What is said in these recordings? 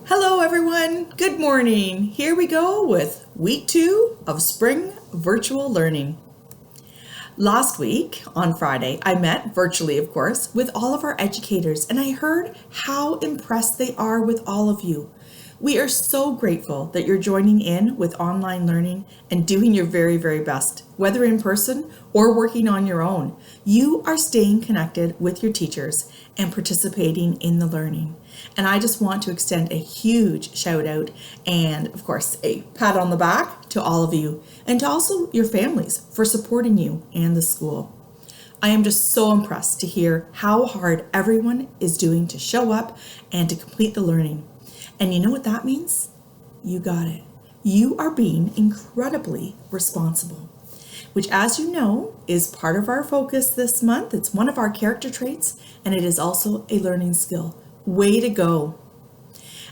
Hello everyone, good morning. Here we go with week 2 of spring virtual learning. Last week on Friday, I met virtually, of course, with all of our educators and I heard how impressed they are with all of you. We are so grateful that you're joining in with online learning and doing your very, very best, whether in person or working on your own. You are staying connected with your teachers and participating in the learning. And I just want to extend a huge shout out and, of course, a pat on the back to all of you and to also your families for supporting you and the school. I am just so impressed to hear how hard everyone is doing to show up and to complete the learning. And you know what that means? You got it. You are being incredibly responsible, which, as you know, is part of our focus this month. It's one of our character traits, and it is also a learning skill. Way to go.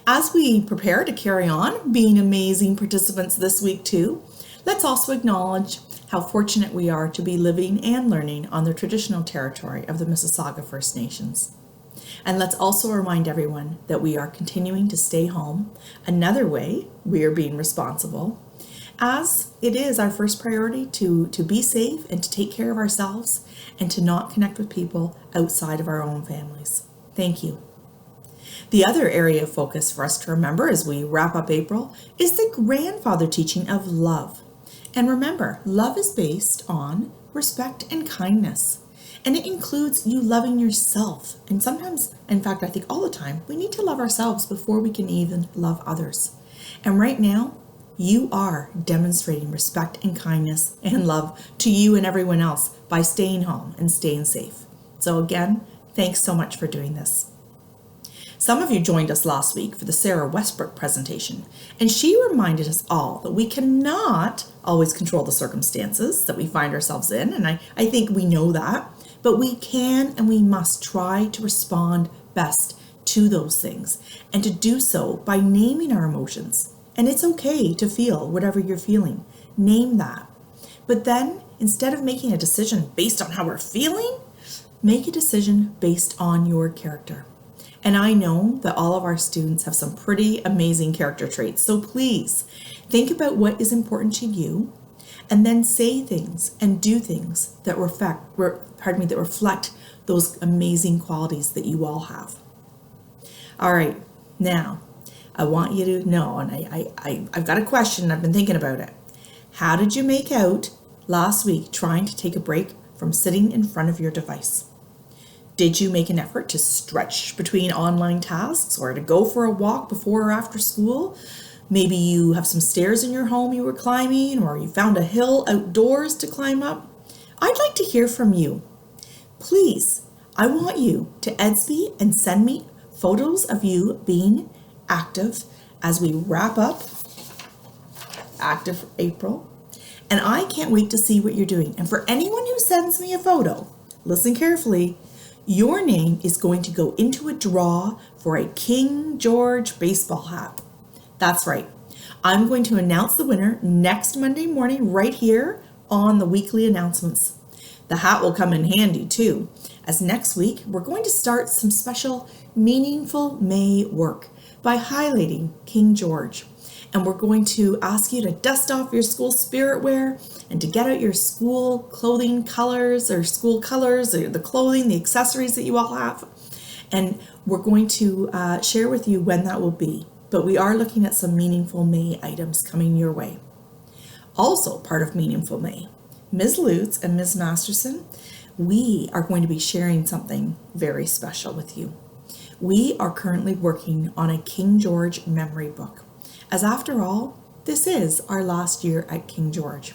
As we prepare to carry on being amazing participants this week too, let's also acknowledge how fortunate we are to be living and learning on the traditional territory of the Mississauga First Nations. And let's also remind everyone that we are continuing to stay home. Another way we are being responsible, as it is our first priority to be safe and to take care of ourselves and to not connect with people outside of our own families. Thank you. The other area of focus for us to remember as we wrap up April is the grandfather teaching of love. And remember, love is based on respect and kindness. And it includes you loving yourself. And sometimes, in fact, I think all the time, we need to love ourselves before we can even love others. And right now, you are demonstrating respect and kindness and love to you and everyone else by staying home and staying safe. So again, thanks so much for doing this. Some of you joined us last week for the Sarah Westbrook presentation, and she reminded us all that we cannot always control the circumstances that we find ourselves in, and I think we know that. But we can and we must try to respond best to those things and to do so by naming our emotions. And it's okay to feel whatever you're feeling. Name that. But then instead of making a decision based on how we're feeling, make a decision based on your character. And I know that all of our students have some pretty amazing character traits. So please think about what is important to you and then say things and do things that reflect those amazing qualities that you all have. All right, now I want you to know, and I've got a question, I've been thinking about it. How did you make out last week trying to take a break from sitting in front of your device? Did you make an effort to stretch between online tasks or to go for a walk before or after school? Maybe you have some stairs in your home you were climbing, or you found a hill outdoors to climb up. I'd like to hear from you. Please, I want you to Edsby and send me photos of you being active as we wrap up Active April. And I can't wait to see what you're doing. And for anyone who sends me a photo, listen carefully, your name is going to go into a draw for a King George baseball hat. That's right. I'm going to announce the winner next Monday morning right here on the weekly announcements. The hat will come in handy too, as next week we're going to start some special Meaningful May work by highlighting King George. And we're going to ask you to dust off your school spirit wear and to get out your school clothing colors or school colors, or the clothing, the accessories that you all have. And we're going to share with you when that will be. But we are looking at some Meaningful May items coming your way. Also part of Meaningful May, Ms. Lutz and Ms. Masterson, we are going to be sharing something very special with you. We are currently working on a King George memory book, as after all, this is our last year at King George.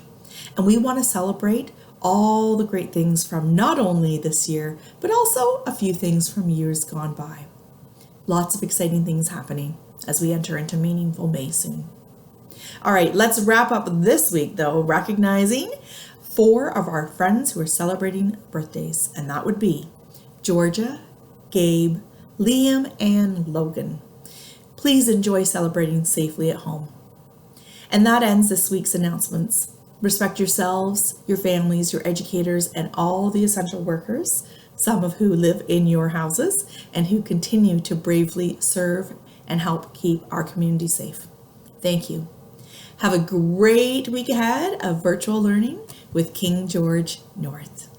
And we want to celebrate all the great things from not only this year, but also a few things from years gone by. Lots of exciting things happening as we enter into Meaningful May soon. All right, let's wrap up this week though, recognizing 4 of our friends who are celebrating birthdays, and that would be Georgia, Gabe, Liam, and Logan. Please enjoy celebrating safely at home. And that ends this week's announcements. Respect yourselves, your families, your educators, and all the essential workers, some of who live in your houses and who continue to bravely serve and help keep our community safe. Thank you. Have a great week ahead of virtual learning with King George North.